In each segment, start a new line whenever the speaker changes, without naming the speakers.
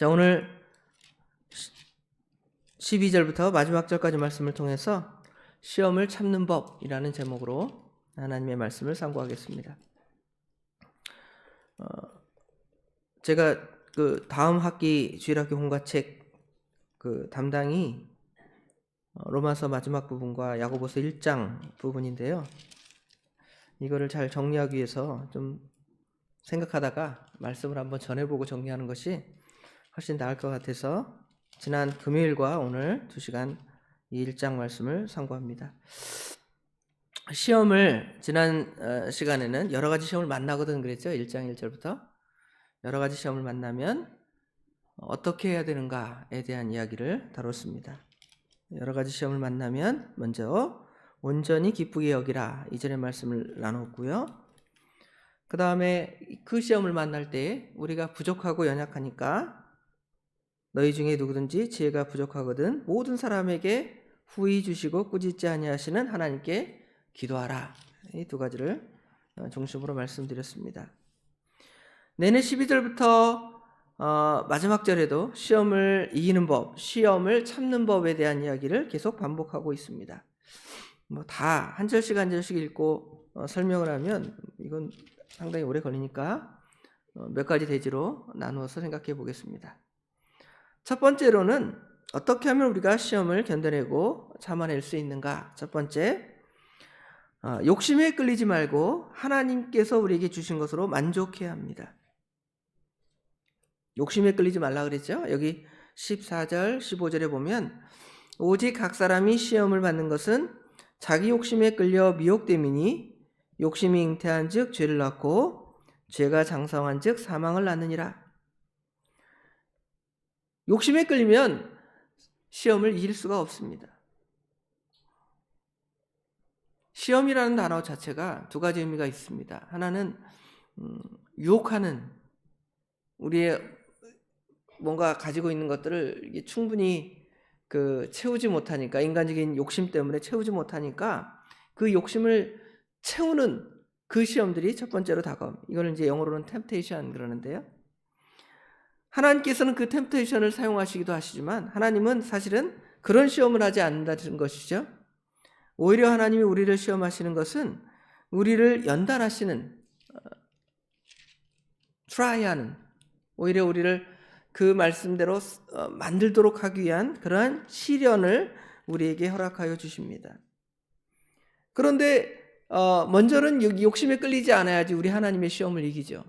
자, 오늘 12절부터 마지막 절까지 말씀을 통해서 시험을 참는 법이라는 제목으로 하나님의 말씀을 상고하겠습니다. 제가 그 다음 학기 주일학교 공과책 그 담당이 로마서 마지막 부분과 야고보서 1장 부분인데요. 이거를 잘 정리하기 위해서 좀 생각하다가 말씀을 한번 전해보고 정리하는 것이 훨씬 나을 것 같아서 지난 금요일과 오늘 2시간 이 1장 말씀을 상고합니다. 시험을 지난 시간에는 여러 가지 시험을 만나거든 그랬죠. 1장 1절부터 여러 가지 시험을 만나면 어떻게 해야 되는가에 대한 이야기를 다뤘습니다. 여러 가지 시험을 만나면 먼저 온전히 기쁘게 여기라 이전의 말씀을 나눴고요. 그 다음에 그 시험을 만날 때 우리가 부족하고 연약하니까 너희 중에 누구든지 지혜가 부족하거든 모든 사람에게 후히 주시고 꾸짖지 아니하시는 하나님께 기도하라. 이 두 가지를 중심으로 말씀드렸습니다. 내내 12절부터 마지막 절에도 시험을 이기는 법, 시험을 참는 법에 대한 이야기를 계속 반복하고 있습니다. 뭐 다 한 절씩 한 절씩 읽고 설명을 하면 이건 상당히 오래 걸리니까 몇 가지 대지로 나누어서 생각해 보겠습니다. 첫 번째로는 어떻게 하면 우리가 시험을 견뎌내고 참아낼 수 있는가? 첫 번째, 욕심에 끌리지 말고 하나님께서 우리에게 주신 것으로 만족해야 합니다. 욕심에 끌리지 말라 그랬죠? 여기 14절, 15절에 보면 오직 각 사람이 시험을 받는 것은 자기 욕심에 끌려 미혹됨이니 욕심이 잉태한 즉 죄를 낳고 죄가 장성한 즉 사망을 낳느니라. 욕심에 끌리면 시험을 이길 수가 없습니다. 시험이라는 단어 자체가 두 가지 의미가 있습니다. 하나는 유혹하는, 우리의 뭔가 가지고 있는 것들을 충분히 채우지 못하니까, 인간적인 욕심 때문에 채우지 못하니까 그 욕심을 채우는 그 시험들이 첫 번째로 다가옵니다. 이걸 이제 영어로는 템테이션 그러는데요. 하나님께서는 그 템테이션을 사용하시기도 하시지만 하나님은 사실은 그런 시험을 하지 않는다는 것이죠. 오히려 하나님이 우리를 시험하시는 것은 우리를 연단하시는, 트라이하는, 오히려 우리를 그 말씀대로 만들도록 하기 위한 그러한 시련을 우리에게 허락하여 주십니다. 그런데 먼저는 욕심에 끌리지 않아야지 우리 하나님의 시험을 이기죠.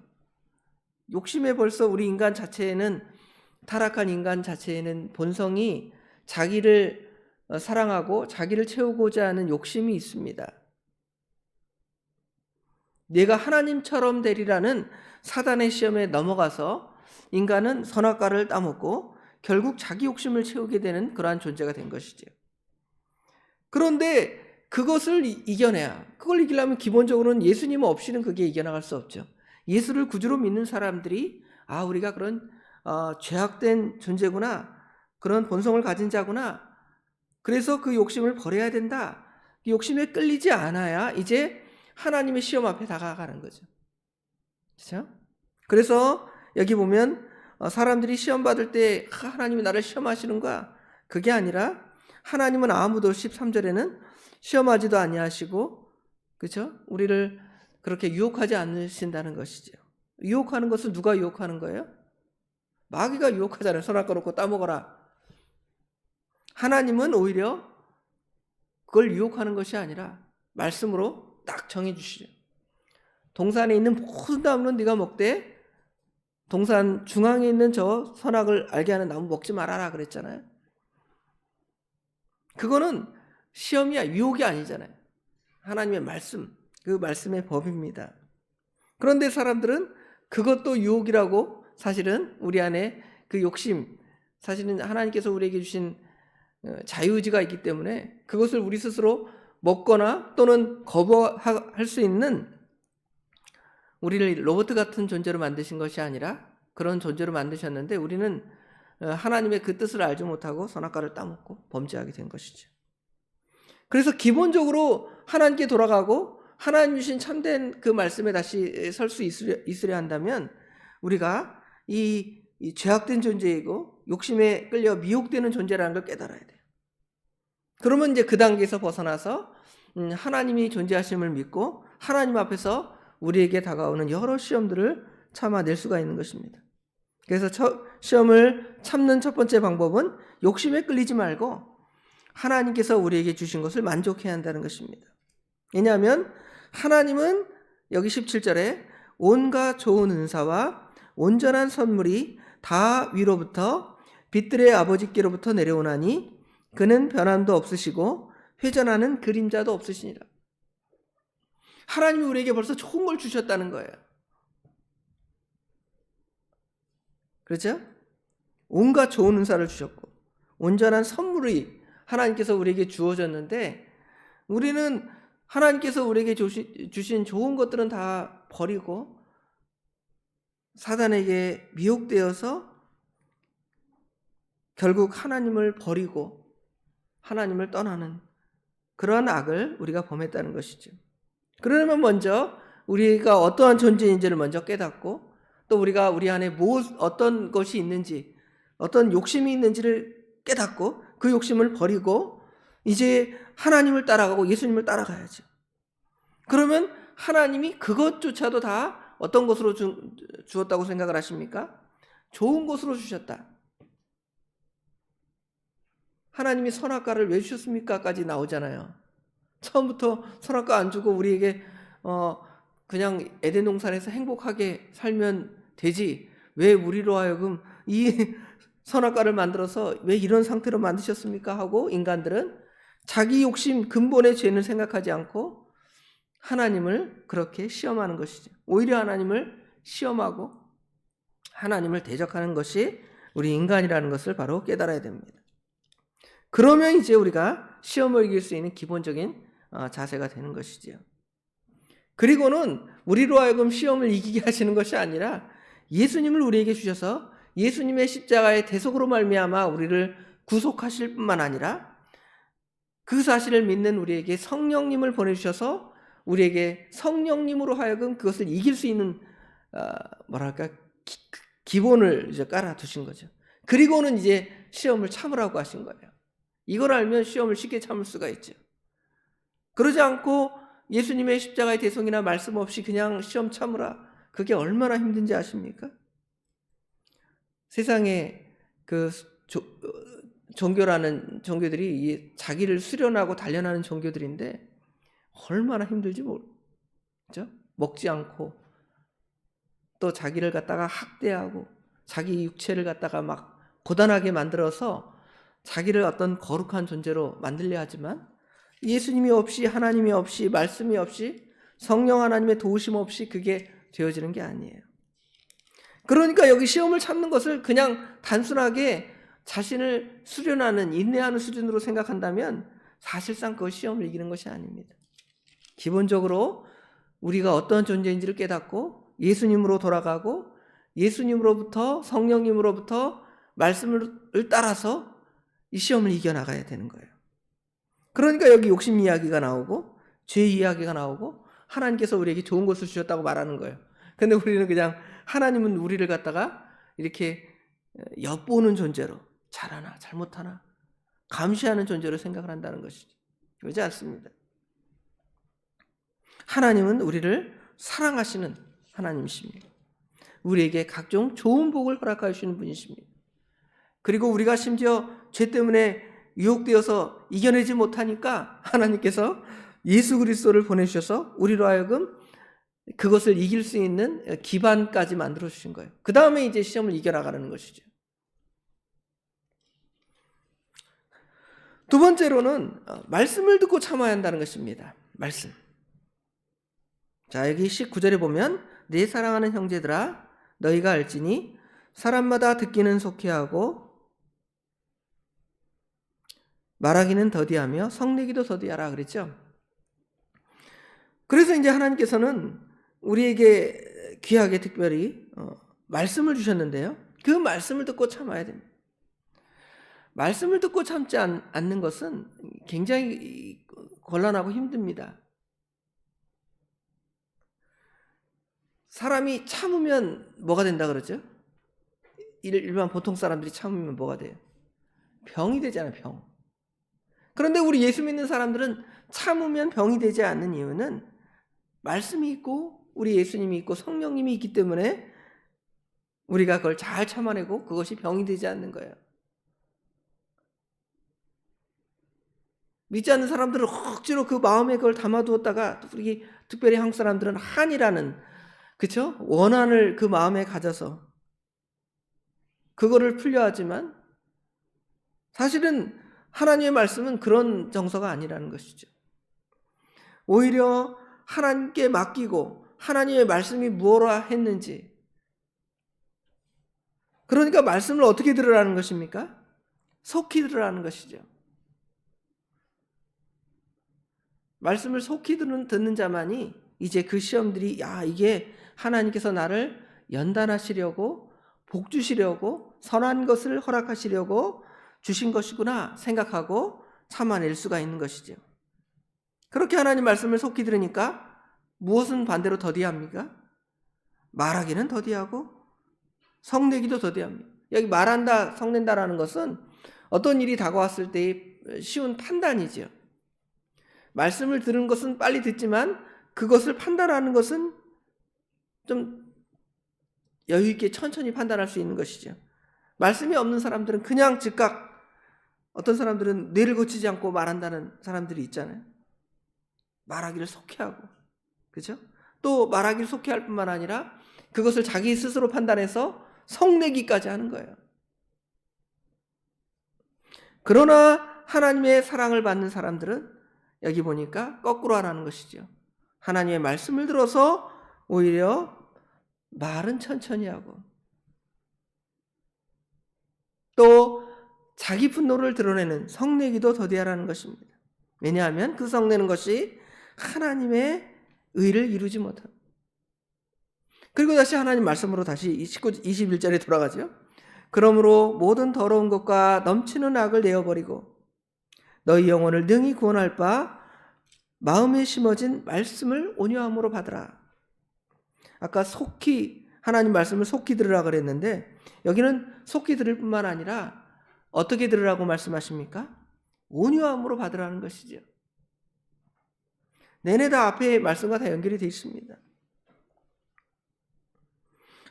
욕심에 벌써 우리 인간 자체에는, 타락한 인간 자체에는 본성이 자기를 사랑하고 자기를 채우고자 하는 욕심이 있습니다. 내가 하나님처럼 되리라는 사단의 시험에 넘어가서 인간은 선악과를 따먹고 결국 자기 욕심을 채우게 되는 그러한 존재가 된 것이죠. 그런데 그것을 이겨내야, 그걸 이기려면 기본적으로는 예수님 없이는 그게 이겨나갈 수 없죠. 예수를 구주로 믿는 사람들이 우리가 그런 죄악된 존재구나, 그런 본성을 가진 자구나, 그래서 그 욕심을 버려야 된다, 욕심에 끌리지 않아야 이제 하나님의 시험 앞에 다가가는 거죠. 그렇죠? 그래서 여기 보면 사람들이 시험 받을 때 하나님이 나를 시험하시는가, 그게 아니라 하나님은 아무도 13절에는 시험하지도 아니하시고, 그렇죠? 우리를 그렇게 유혹하지 않으신다는 것이죠. 유혹하는 것은 누가 유혹하는 거예요? 마귀가 유혹하잖아요. 선악과 놓고 따먹어라. 하나님은 오히려 그걸 유혹하는 것이 아니라 말씀으로 딱 정해주시죠. 동산에 있는 모든 나무는 네가 먹되 동산 중앙에 있는 저 선악을 알게 하는 나무 먹지 말아라 그랬잖아요. 그거는 시험이야, 유혹이 아니잖아요. 하나님의 말씀, 그 말씀의 법입니다. 그런데 사람들은 그것도 유혹이라고, 사실은 우리 안에 그 욕심, 사실은 하나님께서 우리에게 주신 자유의지가 있기 때문에 그것을 우리 스스로 먹거나 또는 거부할 수 있는, 우리를 로봇 같은 존재로 만드신 것이 아니라 그런 존재로 만드셨는데 우리는 하나님의 그 뜻을 알지 못하고 선악과를 따먹고 범죄하게 된 것이죠. 그래서 기본적으로 하나님께 돌아가고 하나님 주신 참된 그 말씀에 다시 설 수 있으려 한다면 우리가 이 이 죄악된 존재이고 욕심에 끌려 미혹되는 존재라는 걸 깨달아야 돼요. 그러면 이제 그 단계에서 벗어나서 하나님이 존재하심을 믿고 하나님 앞에서 우리에게 다가오는 여러 시험들을 참아낼 수가 있는 것입니다. 그래서 시험을 참는 첫 번째 방법은 욕심에 끌리지 말고 하나님께서 우리에게 주신 것을 만족해야 한다는 것입니다. 왜냐하면 하나님은 여기 17절에 온갖 좋은 은사와 온전한 선물이 다 위로부터 빛들의 아버지께로부터 내려오나니 그는 변함도 없으시고 회전하는 그림자도 없으시니라. 하나님이 우리에게 벌써 좋은 걸 주셨다는 거예요. 그렇죠? 온갖 좋은 은사를 주셨고 온전한 선물이 하나님께서 우리에게 주어졌는데 우리는 하나님께서 우리에게 주신 좋은 것들은 다 버리고 사단에게 미혹되어서 결국 하나님을 버리고 하나님을 떠나는 그러한 악을 우리가 범했다는 것이죠. 그러면 먼저 우리가 어떠한 존재인지를 먼저 깨닫고 또 우리가 우리 안에 어떤 것이 있는지 어떤 욕심이 있는지를 깨닫고 그 욕심을 버리고 이제 하나님을 따라가고 예수님을 따라가야죠. 그러면 하나님이 그것조차도 다 어떤 것으로 주었다고 생각을 하십니까? 좋은 것으로 주셨다. 하나님이 선악과를 왜 주셨습니까? 까지 나오잖아요. 처음부터 선악과 안 주고 우리에게 그냥 에덴 동산에서 행복하게 살면 되지 왜 우리로 하여금 이 선악과를 만들어서 왜 이런 상태로 만드셨습니까? 하고 인간들은 자기 욕심 근본의 죄는 생각하지 않고 하나님을 그렇게 시험하는 것이죠. 오히려 하나님을 시험하고 하나님을 대적하는 것이 우리 인간이라는 것을 바로 깨달아야 됩니다. 그러면 이제 우리가 시험을 이길 수 있는 기본적인 자세가 되는 것이지요. 그리고는 우리로 하여금 시험을 이기게 하시는 것이 아니라 예수님을 우리에게 주셔서 예수님의 십자가의 대속으로 말미암아 우리를 구속하실 뿐만 아니라 그 사실을 믿는 우리에게 성령님을 보내주셔서 우리에게 성령님으로 하여금 그것을 이길 수 있는 기본을 이제 깔아두신 거죠. 그리고는 이제 시험을 참으라고 하신 거예요. 이걸 알면 시험을 쉽게 참을 수가 있죠. 그러지 않고 예수님의 십자가의 대속이나 말씀 없이 그냥 시험 참으라. 그게 얼마나 힘든지 아십니까? 세상에 그 종교라는 종교들이 자기를 수련하고 단련하는 종교들인데 얼마나 힘들지 모르죠? 먹지 않고 또 자기를 갖다가 학대하고 자기 육체를 갖다가 막 고단하게 만들어서 자기를 어떤 거룩한 존재로 만들려 하지만 예수님이 없이 하나님이 없이 말씀이 없이 성령 하나님의 도우심 없이 그게 되어지는 게 아니에요. 그러니까 여기 시험을 참는 것을 그냥 단순하게 자신을 수련하는 인내하는 수준으로 생각한다면 사실상 그 시험을 이기는 것이 아닙니다. 기본적으로 우리가 어떤 존재인지를 깨닫고 예수님으로 돌아가고 예수님으로부터 성령님으로부터 말씀을 따라서 이 시험을 이겨나가야 되는 거예요. 그러니까 여기 욕심 이야기가 나오고 죄 이야기가 나오고 하나님께서 우리에게 좋은 것을 주셨다고 말하는 거예요. 근데 우리는 그냥 하나님은 우리를 갖다가 이렇게 엿보는 존재로 잘하나 잘못하나 감시하는 존재로 생각을 한다는 것이죠. 그렇지 않습니다. 하나님은 우리를 사랑하시는 하나님이십니다. 우리에게 각종 좋은 복을 허락하여 주시는 분이십니다. 그리고 우리가 심지어 죄 때문에 유혹되어서 이겨내지 못하니까 하나님께서 예수 그리스도를 보내주셔서 우리로 하여금 그것을 이길 수 있는 기반까지 만들어 주신 거예요. 그 다음에 이제 시험을 이겨나가는 것이죠. 두 번째로는 말씀을 듣고 참아야 한다는 것입니다. 말씀. 자, 여기 19절에 보면 내 사랑하는 형제들아 너희가 알지니 사람마다 듣기는 속히 하고 말하기는 더디하며 성내기도 더디하라 그랬죠. 그래서 이제 하나님께서는 우리에게 귀하게 특별히 말씀을 주셨는데요. 그 말씀을 듣고 참아야 됩니다. 말씀을 듣고 참지 않는 것은 굉장히 곤란하고 힘듭니다. 사람이 참으면 뭐가 된다 그러죠? 일반 보통 사람들이 참으면 뭐가 돼요? 병이 되잖아요, 병. 그런데 우리 예수 믿는 사람들은 참으면 병이 되지 않는 이유는 말씀이 있고 우리 예수님이 있고 성령님이 있기 때문에 우리가 그걸 잘 참아내고 그것이 병이 되지 않는 거예요. 믿지 않는 사람들은 억지로 그 마음에 그걸 담아두었다가 우리 특별히 한국 사람들은 한이라는 그쵸? 원한을 그 마음에 가져서 그거를 풀려 하지만 사실은 하나님의 말씀은 그런 정서가 아니라는 것이죠. 오히려 하나님께 맡기고 하나님의 말씀이 무엇라 했는지 그러니까 말씀을 어떻게 들으라는 것입니까? 속히 들으라는 것이죠. 말씀을 속히 듣는 자만이 이제 그 시험들이 이게 하나님께서 나를 연단하시려고 복 주시려고 선한 것을 허락하시려고 주신 것이구나 생각하고 참아낼 수가 있는 것이죠. 그렇게 하나님 말씀을 속히 들으니까 무엇은 반대로 더디합니까? 말하기는 더디하고 성내기도 더디합니다. 여기 말한다, 성낸다라는 것은 어떤 일이 다가왔을 때의 쉬운 판단이죠. 말씀을 들은 것은 빨리 듣지만 그것을 판단하는 것은 좀 여유 있게 천천히 판단할 수 있는 것이죠. 말씀이 없는 사람들은 그냥 즉각 어떤 사람들은 뇌를 거치지 않고 말한다는 사람들이 있잖아요. 말하기를 속히 하고 그렇죠? 또 말하기를 속히 할 뿐만 아니라 그것을 자기 스스로 판단해서 성내기까지 하는 거예요. 그러나 하나님의 사랑을 받는 사람들은 여기 보니까 거꾸로 하라는 것이죠. 하나님의 말씀을 들어서 오히려 말은 천천히 하고 또 자기 분노를 드러내는 성내기도 더디하라는 것입니다. 왜냐하면 그 성내는 것이 하나님의 의를 이루지 못합니다. 그리고 다시 하나님 말씀으로 다시 21절에 돌아가죠. 그러므로 모든 더러운 것과 넘치는 악을 내어버리고 너희 영혼을 능히 구원할 바 마음에 심어진 말씀을 온유함으로 받으라. 아까 속히 하나님 말씀을 속히 들으라 그랬는데 여기는 속히 들을 뿐만 아니라 어떻게 들으라고 말씀하십니까? 온유함으로 받으라는 것이죠. 내내 다 앞에 말씀과 다 연결이 되어 있습니다.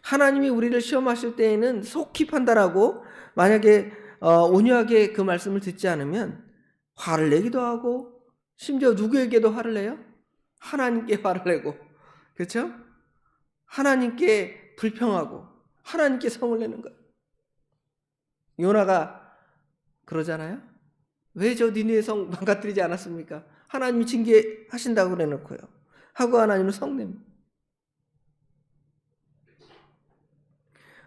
하나님이 우리를 시험하실 때에는 속히 판단하고 만약에 온유하게 그 말씀을 듣지 않으면 화를 내기도 하고 심지어 누구에게도 화를 내요? 하나님께 화를 내고 그렇죠? 하나님께 불평하고 하나님께 성을 내는 거예요. 요나가 그러잖아요. 왜 저 니네의 성 망가뜨리지 않았습니까? 하나님이 징계하신다고 그래놓고요. 하고 하나님은 성냅니다.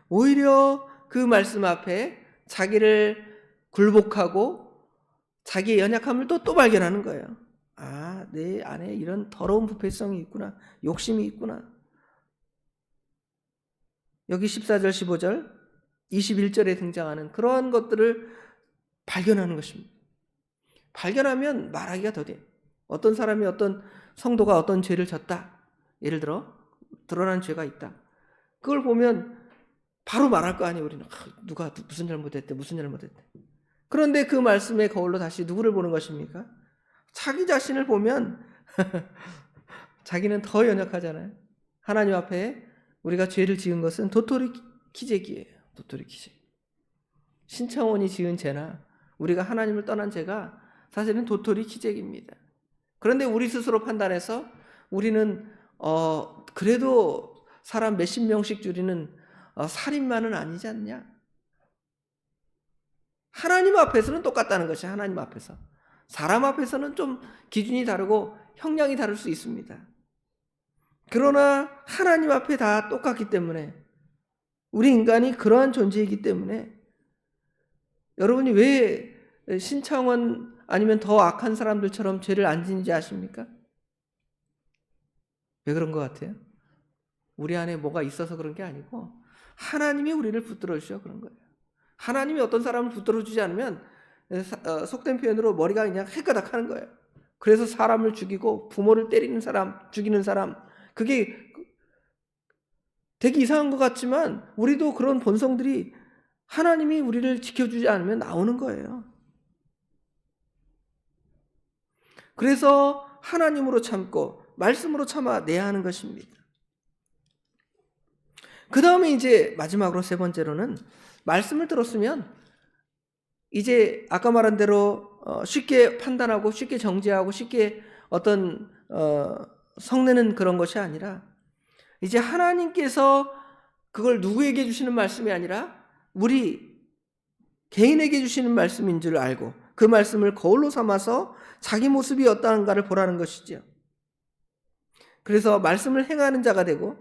오히려 그 말씀 앞에 자기를 굴복하고 자기의 연약함을 또 발견하는 거예요. 내 안에 이런 더러운 부패성이 있구나. 욕심이 있구나. 여기 14절, 15절, 21절에 등장하는 그러한 것들을 발견하는 것입니다. 발견하면 말하기가 더뎌요. 어떤 사람이 어떤 성도가 어떤 죄를 졌다. 예를 들어 드러난 죄가 있다. 그걸 보면 바로 말할 거 아니에요. 우리는 누가 무슨 잘못했대 무슨 잘못했대. 그런데 그 말씀의 거울로 다시 누구를 보는 것입니까? 자기 자신을 보면 자기는 더 연약하잖아요. 하나님 앞에 우리가 죄를 지은 것은 도토리 키재기예요. 도토리 키재기. 신창원이 지은 죄나 우리가 하나님을 떠난 죄가 사실은 도토리 키재기입니다. 그런데 우리 스스로 판단해서 우리는 그래도 사람 몇십 명씩 줄이는 살인마는 아니지 않냐? 하나님 앞에서는 똑같다는 것이 하나님 앞에서. 사람 앞에서는 좀 기준이 다르고 형량이 다를 수 있습니다. 그러나 하나님 앞에 다 똑같기 때문에 우리 인간이 그러한 존재이기 때문에 여러분이 왜 신창원 아니면 더 악한 사람들처럼 죄를 안 지는지 아십니까? 왜 그런 것 같아요? 우리 안에 뭐가 있어서 그런 게 아니고 하나님이 우리를 붙들어 주셔 그런 거예요. 하나님이 어떤 사람을 붙들어 주지 않으면 속된 표현으로 머리가 그냥 헷가닥하는 거예요. 그래서 사람을 죽이고 부모를 때리는 사람, 죽이는 사람 그게 되게 이상한 것 같지만 우리도 그런 본성들이 하나님이 우리를 지켜주지 않으면 나오는 거예요. 그래서 하나님으로 참고 말씀으로 참아내야 하는 것입니다. 그 다음에 이제 마지막으로 세 번째로는 말씀을 들었으면 이제 아까 말한 대로 쉽게 판단하고 쉽게 정죄하고 쉽게 어떤 성내는 그런 것이 아니라 이제 하나님께서 그걸 누구에게 주시는 말씀이 아니라 우리 개인에게 주시는 말씀인 줄 알고 그 말씀을 거울로 삼아서 자기 모습이 어떠한가를 보라는 것이죠. 그래서 말씀을 행하는 자가 되고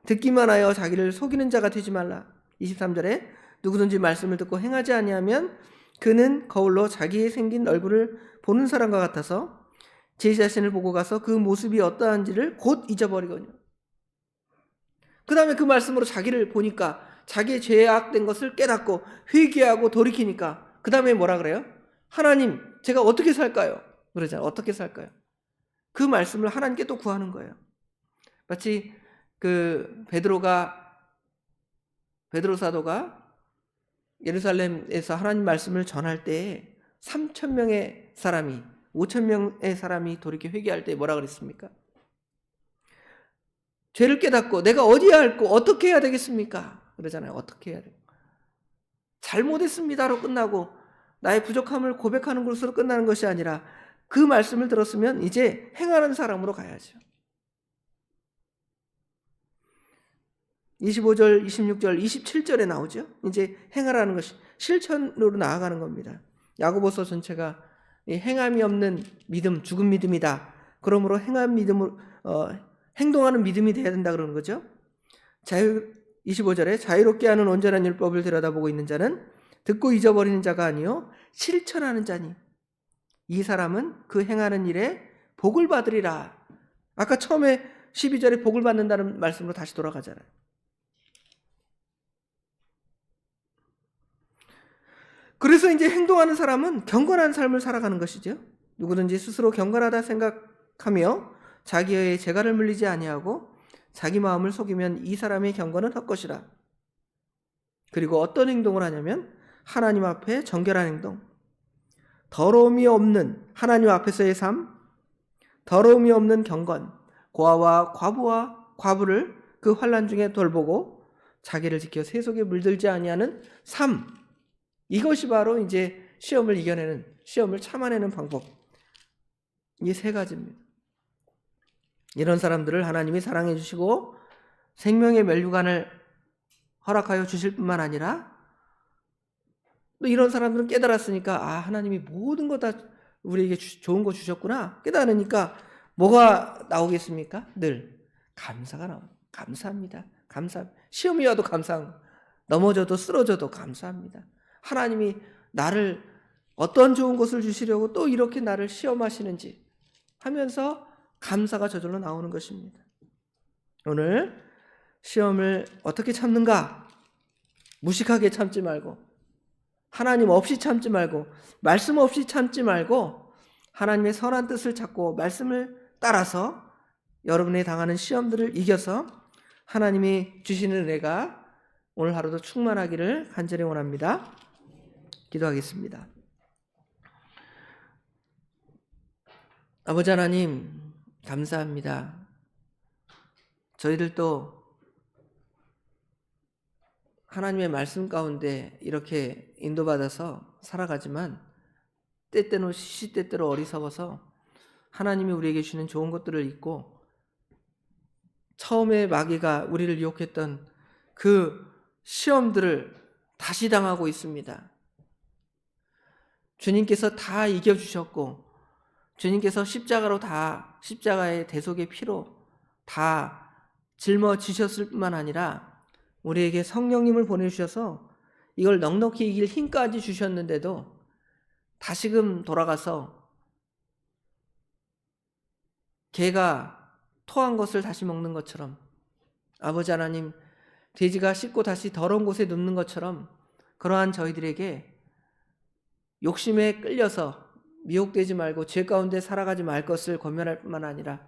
듣기만 하여 자기를 속이는 자가 되지 말라. 23절에 누구든지 말씀을 듣고 행하지 아니하면 그는 거울로 자기의 생긴 얼굴을 보는 사람과 같아서 제 자신을 보고 가서 그 모습이 어떠한지를 곧 잊어버리거든요. 그 다음에 그 말씀으로 자기를 보니까 자기의 죄악된 것을 깨닫고 회개하고 돌이키니까 그 다음에 뭐라 그래요? 하나님, 제가 어떻게 살까요? 그러잖아요. 어떻게 살까요? 그 말씀을 하나님께 또 구하는 거예요. 마치 그 베드로 사도가 예루살렘에서 하나님 말씀을 전할 때에 3,000명의 사람이 5,000명의 사람이 돌이켜 회개할 때 뭐라 그랬습니까? 죄를 깨닫고 내가 어디에 할고 어떻게 해야 되겠습니까? 그러잖아요. 어떻게 해야 돼? 잘못했습니다로 끝나고 나의 부족함을 고백하는 것으로 끝나는 것이 아니라 그 말씀을 들었으면 이제 행하는 사람으로 가야죠. 25절, 26절, 27절에 나오죠. 이제 행하라는 것이 실천으로 나아가는 겁니다. 야고보서 전체가 행함이 없는 믿음, 죽은 믿음이다. 그러므로 행동하는 믿음이 돼야 된다 그러는 거죠. 25절에 자유롭게 하는 온전한 율법을 들여다보고 있는 자는 듣고 잊어버리는 자가 아니요 실천하는 자니 이 사람은 그 행하는 일에 복을 받으리라. 아까 처음에 12절에 복을 받는다는 말씀으로 다시 돌아가잖아요. 그래서 이제 행동하는 사람은 경건한 삶을 살아가는 것이죠. 누구든지 스스로 경건하다 생각하며 자기의 재갈을 물리지 아니하고 자기 마음을 속이면 이 사람의 경건은 헛것이라. 그리고 어떤 행동을 하냐면 하나님 앞에 정결한 행동, 더러움이 없는 하나님 앞에서의 삶, 더러움이 없는 경건, 고아와 과부를 그 환난 중에 돌보고 자기를 지켜 세속에 물들지 아니하는 삶, 이것이 바로 이제 시험을 이겨내는, 시험을 참아내는 방법. 이 세 가지입니다. 이런 사람들을 하나님이 사랑해 주시고 생명의 멸류관을 허락하여 주실 뿐만 아니라 또 이런 사람들은 깨달았으니까 하나님이 모든 거 다 우리에게 좋은 거 주셨구나 깨달으니까 뭐가 나오겠습니까? 늘 감사가 나옵니다. 감사합니다. 시험이 와도 넘어져도 쓰러져도 감사합니다. 하나님이 나를 어떤 좋은 것을 주시려고 또 이렇게 나를 시험하시는지 하면서 감사가 저절로 나오는 것입니다. 오늘 시험을 어떻게 참는가? 무식하게 참지 말고 하나님 없이 참지 말고 말씀 없이 참지 말고 하나님의 선한 뜻을 찾고 말씀을 따라서 여러분이 당하는 시험들을 이겨서 하나님이 주시는 은혜가 오늘 하루도 충만하기를 간절히 원합니다. 기도하겠습니다. 아버지 하나님 감사합니다. 저희들도 하나님의 말씀 가운데 이렇게 인도받아서 살아가지만 때때로 시시때때로 어리석어서 하나님이 우리에게 주시는 좋은 것들을 잊고 처음에 마귀가 우리를 유혹했던 그 시험들을 다시 당하고 있습니다. 주님께서 다 이겨주셨고 주님께서 십자가의 대속의 피로 다 짊어지셨을 뿐만 아니라 우리에게 성령님을 보내주셔서 이걸 넉넉히 이길 힘까지 주셨는데도 다시금 돌아가서 개가 토한 것을 다시 먹는 것처럼 아버지 하나님 돼지가 씻고 다시 더러운 곳에 눕는 것처럼 그러한 저희들에게 욕심에 끌려서 미혹되지 말고 죄 가운데 살아가지 말 것을 권면할 뿐만 아니라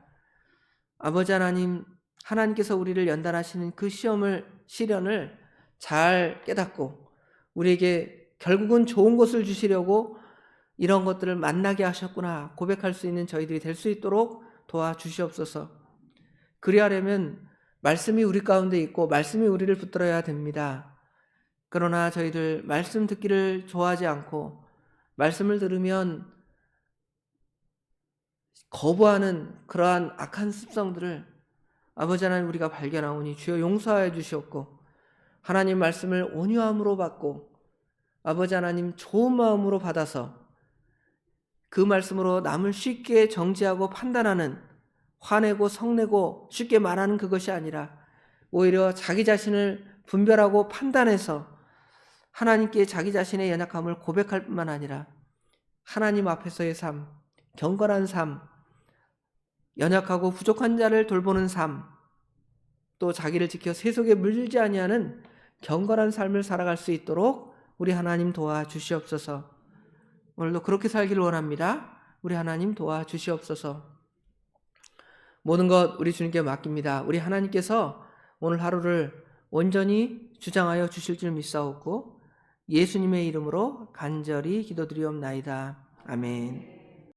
아버지 하나님 하나님께서 우리를 연단하시는 그 시련을 잘 깨닫고 우리에게 결국은 좋은 것을 주시려고 이런 것들을 만나게 하셨구나 고백할 수 있는 저희들이 될 수 있도록 도와주시옵소서. 그리하려면 말씀이 우리 가운데 있고 말씀이 우리를 붙들어야 됩니다. 그러나 저희들 말씀 듣기를 좋아하지 않고 말씀을 들으면 거부하는 그러한 악한 습성들을 아버지 하나님 우리가 발견하오니 주여 용서하여 주시옵고 하나님 말씀을 온유함으로 받고 아버지 하나님 좋은 마음으로 받아서 그 말씀으로 남을 쉽게 정죄하고 판단하는 화내고 성내고 쉽게 말하는 그것이 아니라 오히려 자기 자신을 분별하고 판단해서 하나님께 자기 자신의 연약함을 고백할 뿐만 아니라 하나님 앞에서의 삶, 경건한 삶, 연약하고 부족한 자를 돌보는 삶, 또 자기를 지켜 세속에 물들지 아니하는 경건한 삶을 살아갈 수 있도록 우리 하나님 도와주시옵소서. 오늘도 그렇게 살기를 원합니다. 우리 하나님 도와주시옵소서. 모든 것 우리 주님께 맡깁니다. 우리 하나님께서 오늘 하루를 온전히 주장하여 주실 줄 믿사옵고 예수님의 이름으로 간절히 기도드리옵나이다. 아멘.